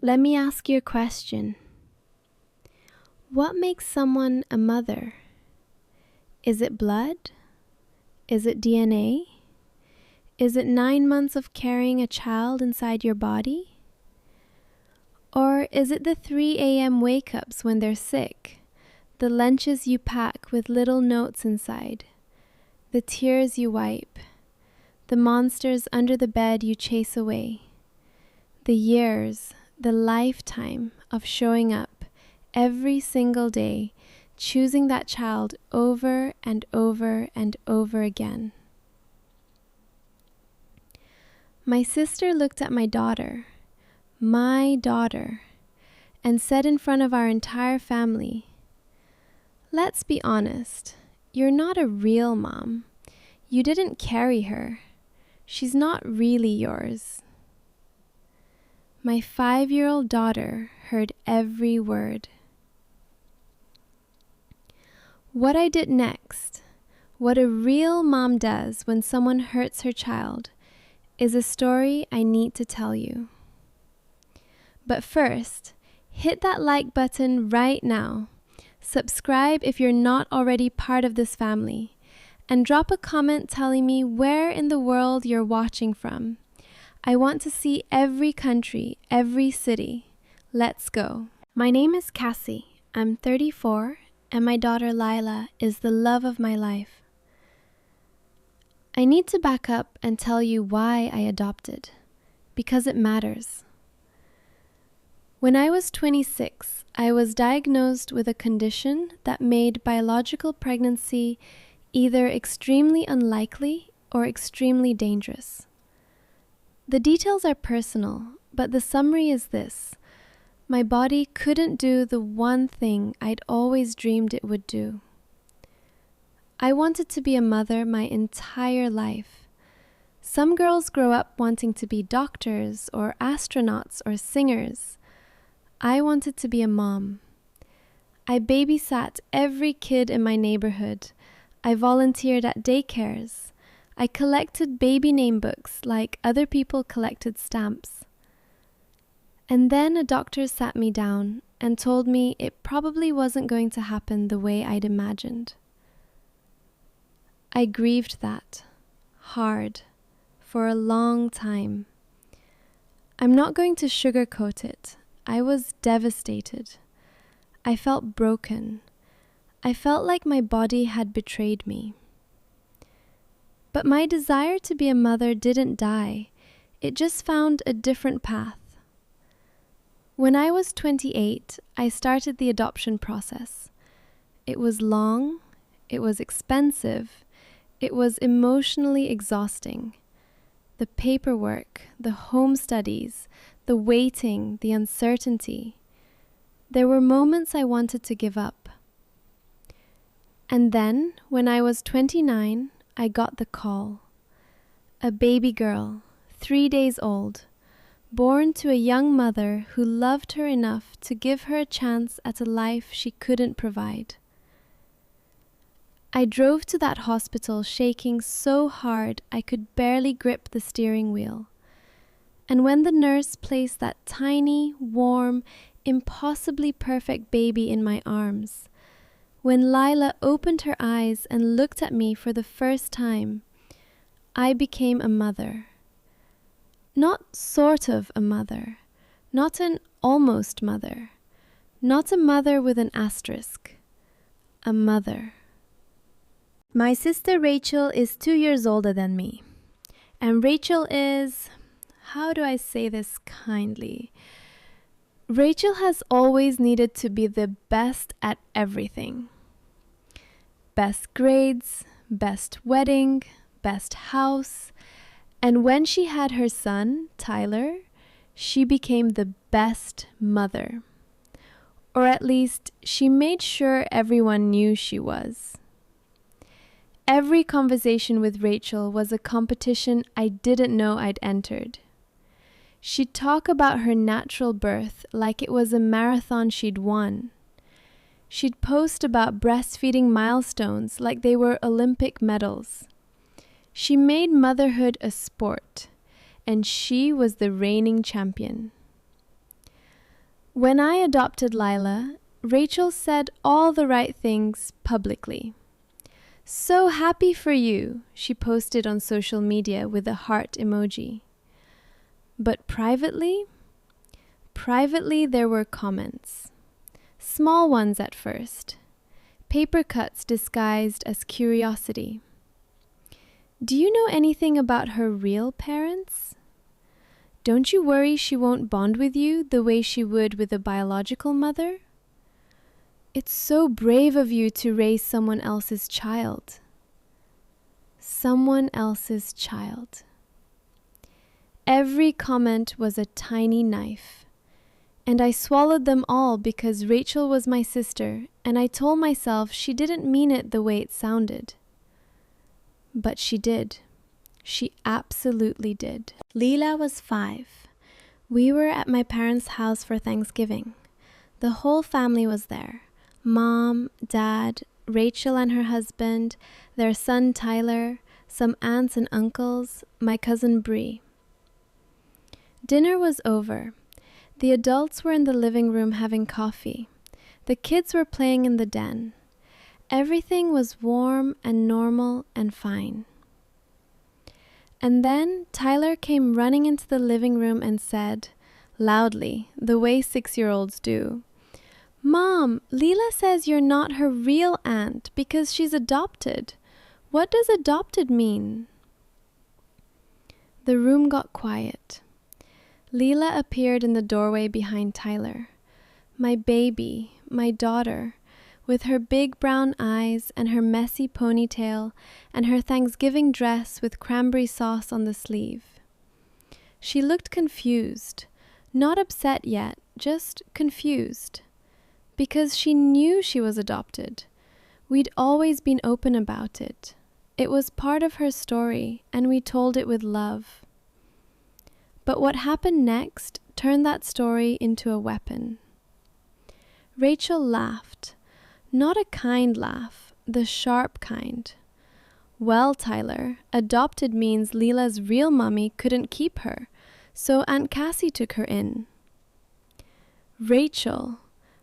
Let me ask you a question. What makes someone a mother? Is it blood? Is it DNA? Is it 9 months of carrying a child inside your body? Or is it the 3 a.m. wake-ups when they're sick, the lunches you pack with little notes inside, the tears you wipe, the monsters under the bed you chase away, the years, the lifetime of showing up every single day, choosing that child over and over and over again? My sister looked at my daughter, and said in front of our entire family, "Let's be honest, you're not a real mom. You didn't carry her. She's not really yours." My 5-year-old daughter heard every word. What I did next, what a real mom does when someone hurts her child, is a story I need to tell you. But first, hit that like button right now, subscribe if you're not already part of this family, and drop a comment telling me where in the world you're watching from. I want to see every country, every city. Let's go. My name is Cassie. I'm 34, and my daughter Lila is the love of my life. I need to back up and tell you why I adopted, because it matters. When I was 26, I was diagnosed with a condition that made biological pregnancy either extremely unlikely or extremely dangerous. The details are personal, but the summary is this: my body couldn't do the one thing I'd always dreamed it would do. I wanted to be a mother my entire life. Some girls grow up wanting to be doctors or astronauts or singers. I wanted to be a mom. I babysat every kid in my neighborhood. I volunteered at daycares. I collected baby name books like other people collected stamps. And then a doctor sat me down and told me it probably wasn't going to happen the way I'd imagined. I grieved that, hard, for a long time. I'm not going to sugarcoat it. I was devastated. I felt broken. I felt like my body had betrayed me. But my desire to be a mother didn't die. It just found a different path. When I was 28, I started the adoption process. It was long, it was expensive, it was emotionally exhausting. The paperwork, the home studies, the waiting, the uncertainty. There were moments I wanted to give up. And then, when I was 29, I got the call. A baby girl, 3 days old, born to a young mother who loved her enough to give her a chance at a life she couldn't provide. I drove to that hospital shaking so hard I could barely grip the steering wheel. And when the nurse placed that tiny, warm, impossibly perfect baby in my arms, when Lila opened her eyes and looked at me for the first time, I became a mother. Not sort of a mother, not an almost mother, not a mother with an asterisk, a mother. My sister Rachel is 2 years older than me, and Rachel is, how do I say this kindly? Rachel has always needed to be the best at everything. Best grades, best wedding, best house, and when she had her son, Tyler, she became the best mother. Or at least, she made sure everyone knew she was. Every conversation with Rachel was a competition I didn't know I'd entered. She'd talk about her natural birth like it was a marathon she'd won. She'd post about breastfeeding milestones like they were Olympic medals. She made motherhood a sport, and she was the reigning champion. When I adopted Lila, Rachel said all the right things publicly. "So happy for you," she posted on social media with a heart emoji. But privately there were comments. Small ones at first. Paper cuts disguised as curiosity. "Do you know anything about her real parents? Don't you worry she won't bond with you the way she would with a biological mother? It's so brave of you to raise someone else's child." Someone else's child. Every comment was a tiny knife, and I swallowed them all because Rachel was my sister, and I told myself she didn't mean it the way it sounded. But she did. She absolutely did. Lila was 5. We were at my parents' house for Thanksgiving. The whole family was there. Mom, Dad, Rachel and her husband, their son Tyler, some aunts and uncles, my cousin Bree. Dinner was over. The adults were in the living room having coffee. The kids were playing in the den. Everything was warm and normal and fine. And then Tyler came running into the living room and said, loudly, the way 6-year-olds do, "Mom, Lila says you're not her real aunt because she's adopted. What does adopted mean?" The room got quiet. Lila appeared in the doorway behind Tyler. My baby, my daughter, with her big brown eyes and her messy ponytail and her Thanksgiving dress with cranberry sauce on the sleeve. She looked confused, not upset yet, just confused. Because she knew she was adopted. We'd always been open about it. It was part of her story, and we told it with love. But what happened next turned that story into a weapon. Rachel laughed. Not a kind laugh, the sharp kind. "Well, Tyler, adopted means Lila's real mommy couldn't keep her, so Aunt Cassie took her in." "Rachel,"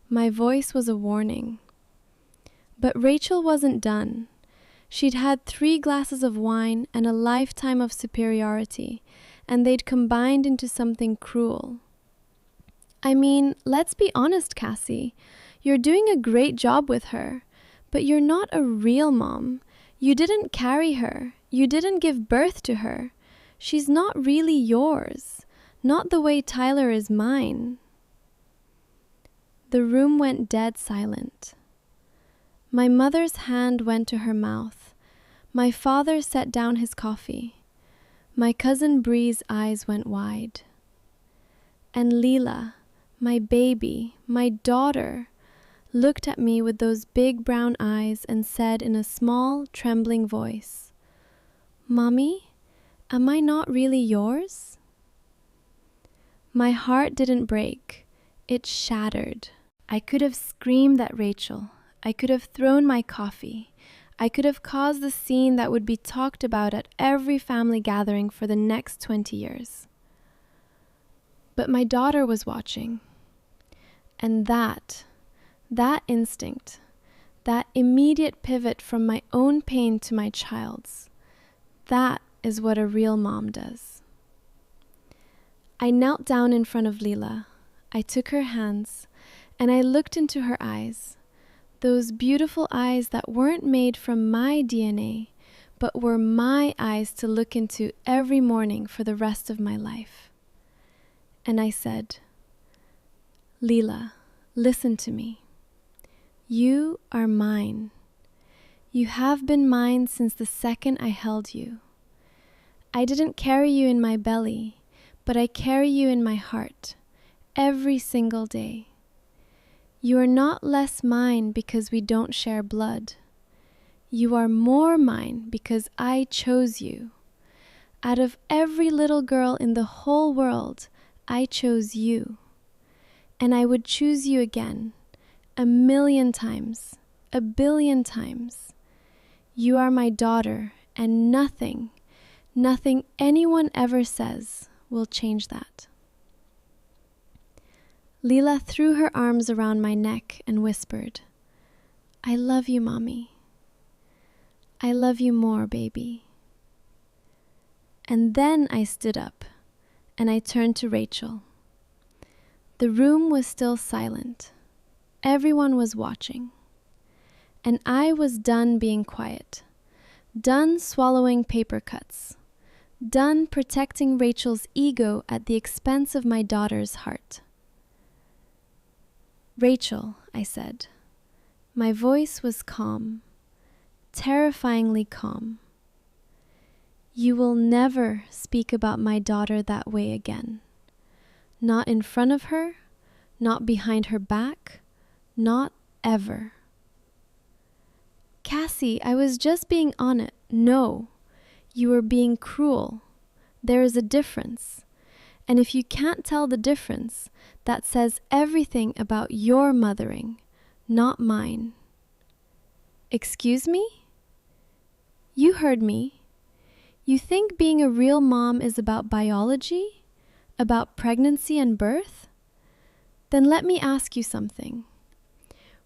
my voice was a warning. But Rachel wasn't done. She'd had 3 glasses of wine and a lifetime of superiority, and they'd combined into something cruel. "I mean, let's be honest, Cassie. You're doing a great job with her, but you're not a real mom. You didn't carry her. You didn't give birth to her. She's not really yours, not the way Tyler is mine." The room went dead silent. My mother's hand went to her mouth. My father set down his coffee. My cousin Bree's eyes went wide. And Lila, my baby, my daughter, looked at me with those big brown eyes and said in a small, trembling voice, "Mommy, am I not really yours?" My heart didn't break. It shattered. I could have screamed at Rachel. I could have thrown my coffee. I could have caused the scene that would be talked about at every family gathering for the next 20 years. But my daughter was watching. And that instinct, that immediate pivot from my own pain to my child's, that is what a real mom does. I knelt down in front of Lila. I took her hands, and I looked into her eyes, those beautiful eyes that weren't made from my DNA, but were my eyes to look into every morning for the rest of my life. And I said, "Lila, listen to me. You are mine. You have been mine since the second I held you. I didn't carry you in my belly, but I carry you in my heart, every single day. You are not less mine because we don't share blood. You are more mine because I chose you. Out of every little girl in the whole world, I chose you. And I would choose you again, 1,000,000 times, 1,000,000,000 times. You are my daughter, and nothing anyone ever says will change that." Lila threw her arms around my neck and whispered, "I love you, Mommy. I love you more, baby." And then I stood up and I turned to Rachel. The room was still silent. Everyone was watching. And I was done being quiet, done swallowing paper cuts, done protecting Rachel's ego at the expense of my daughter's heart. "Rachel," I said. My voice was calm, terrifyingly calm. "You will never speak about my daughter that way again. Not in front of her, not behind her back, not ever." "Cassie, I was just being honest." "No, you were being cruel. There is a difference. And if you can't tell the difference, that says everything about your mothering, not mine." "Excuse me?" "You heard me. You think being a real mom is about biology? About pregnancy and birth? Then let me ask you something.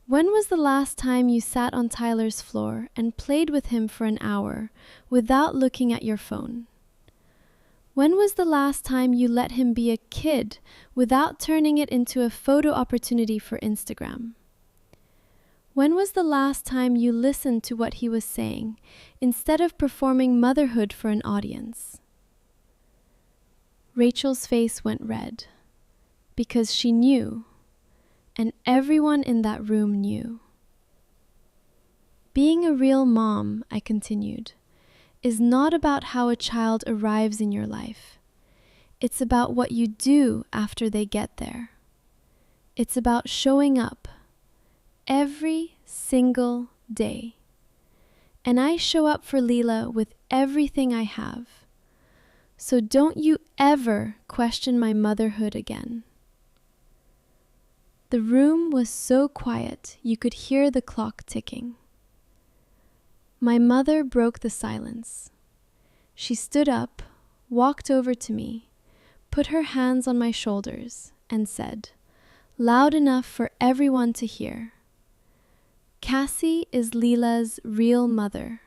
When was the last time you sat on Tyler's floor and played with him for an hour without looking at your phone? When was the last time you let him be a kid without turning it into a photo opportunity for Instagram? When was the last time you listened to what he was saying instead of performing motherhood for an audience? Rachel's face went red because she knew, and everyone in that room knew. Being a real mom, I continued, is not about how a child arrives in your life. It's about what you do after they get there. It's about showing up every single day. And I show up for Lila with everything I have. So don't you ever question my motherhood again. The room was so quiet you could hear the clock ticking. My mother broke the silence. She stood up, walked over to me, put her hands on my shoulders, and said, loud enough for everyone to hear, "Cassie is Lila's real mother.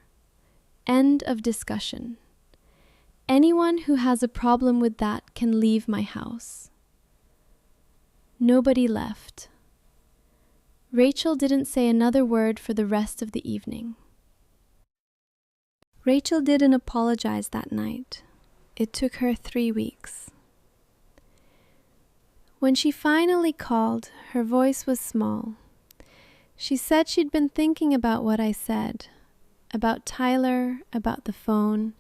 End of discussion. Anyone who has a problem with that can leave my house." Nobody left. Rachel didn't say another word for the rest of the evening. Rachel didn't apologize that night. It took her 3 weeks. When she finally called, her voice was small. She said she'd been thinking about what I said, about Tyler, about the phone,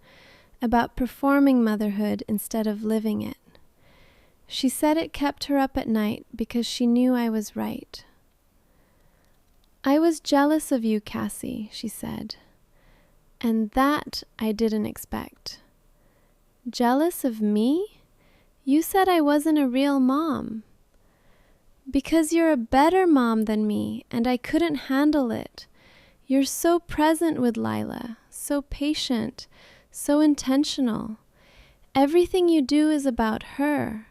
about performing motherhood instead of living it. She said it kept her up at night because she knew I was right. "I was jealous of you, Cassie," she said. "And that I didn't expect." "Jealous of me? You said I wasn't a real mom." "Because you're a better mom than me, and I couldn't handle it. You're so present with Lila, so patient, so intentional. Everything you do is about her.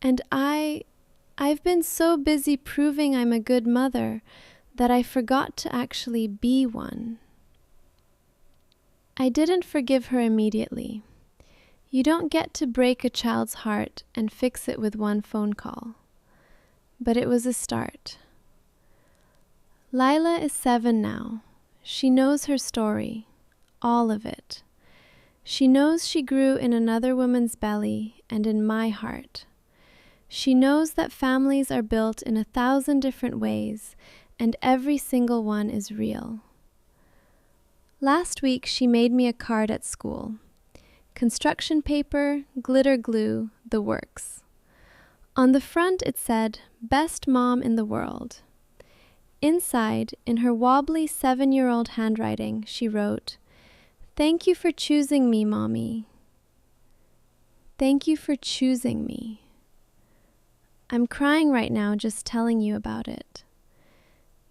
And I've been so busy proving I'm a good mother that I forgot to actually be one." I didn't forgive her immediately. You don't get to break a child's heart and fix it with one phone call. But it was a start. Lila is 7 now. She knows her story, all of it. She knows she grew in another woman's belly and in my heart. She knows that families are built in 1,000 different ways, and every single one is real. Last week, she made me a card at school. Construction paper, glitter glue, the works. On the front it said, "Best mom in the world." Inside, in her wobbly 7-year-old handwriting, she wrote, "Thank you for choosing me, Mommy. Thank you for choosing me." I'm crying right now just telling you about it.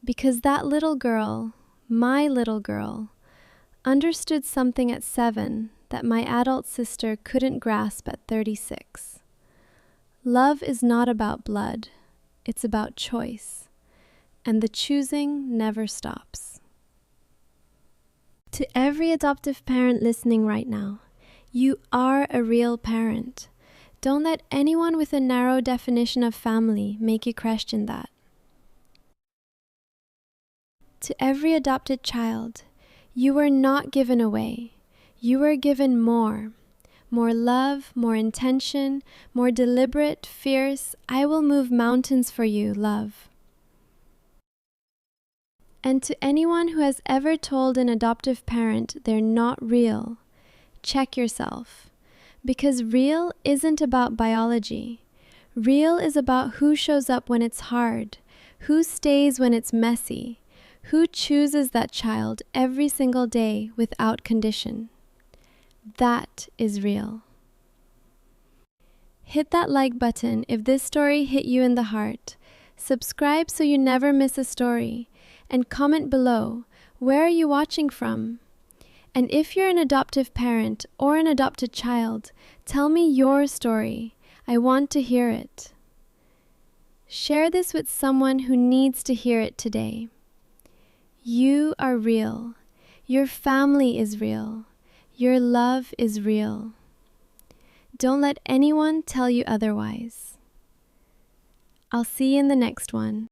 Because that little girl, my little girl, understood something at 7 that my adult sister couldn't grasp at 36. Love is not about blood. It's about choice, and the choosing never stops. To every adoptive parent listening right now, you are a real parent. Don't let anyone with a narrow definition of family make you question that. To every adopted child, you were not given away. You were given more. More love, more intention, more deliberate, fierce, I will move mountains for you, love. And to anyone who has ever told an adoptive parent they're not real, check yourself. Because real isn't about biology. Real is about who shows up when it's hard, who stays when it's messy, who chooses that child every single day without condition. That is real. Hit that like button if this story hit you in the heart. Subscribe so you never miss a story. And comment below, where are you watching from? And if you're an adoptive parent or an adopted child, tell me your story. I want to hear it. Share this with someone who needs to hear it today. You are real. Your family is real. Your love is real. Don't let anyone tell you otherwise. I'll see you in the next one.